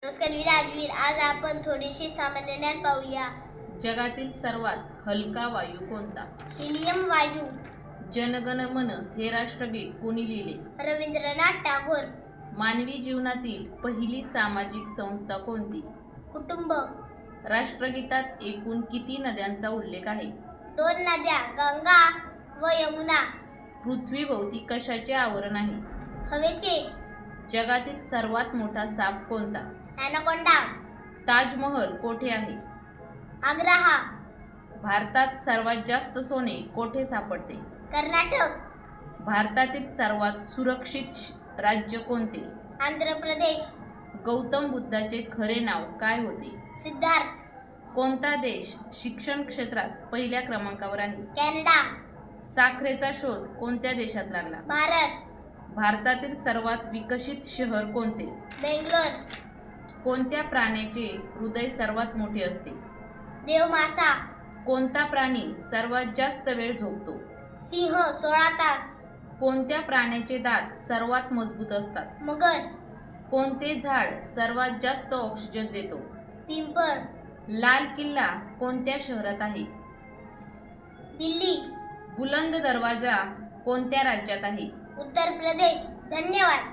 नमस्कार, मी राजवीर. आज आपण थोडीशी सामान्य ज्ञान पाहूया. जगातील सर्वात हलका वायू कोणता? हिलियम वायू. जनगण मन हे राष्ट्रगीत कोणी लिहिले? रवींद्रनाथ टागोर. मानवी जीवनातील पहिली सामाजिक संस्था कोणती? कुटुंब. राष्ट्रगीतात एकूण किती नद्यांचा उल्लेख आहे? 2 नद्या, गंगा व यमुना. पृथ्वीभोवती कशाचे आवरण आहे? हवेचे. जगातील सर्वात मोठा साप कोणता? ॲनाकोंडा. ताजमहल कोठे आहे? आग्रा. भारतात सर्वात जास्त सोने कोठे सापडते? कर्नाटक. भारतातील सर्वात सुरक्षित राज्य कोणते? आंध्र प्रदेश. गौतम बुद्धाचे खरे नाव काय होते? सिद्धार्थ. कोणता देश शिक्षण क्षेत्रात पहिल्या क्रमांकावर आहे? कॅनडा. साखरेचा शोध कोणत्या देशात लागला? भारत. भारतातील सर्वात विकसित शहर कोणते? बेंगलोर. कोणत्या प्राण्याचे हृदय सर्वात मोठे असते? देवमासा. कोणता प्राणी सर्वात जास्त वेळ झोपतो? सिंह 16 तास. कोणत्या प्राण्याचे दात सर्वात मजबूत असतात? मगर. कोणते झाड सर्वात जास्त ऑक्सिजन देतो? पिंपळ. लाल किल्ला कोणत्या शहरात आहे? दिल्ली. बुलंद दरवाजा कोणत्या राज्यात आहे? उत्तर प्रदेश. धन्यवाद.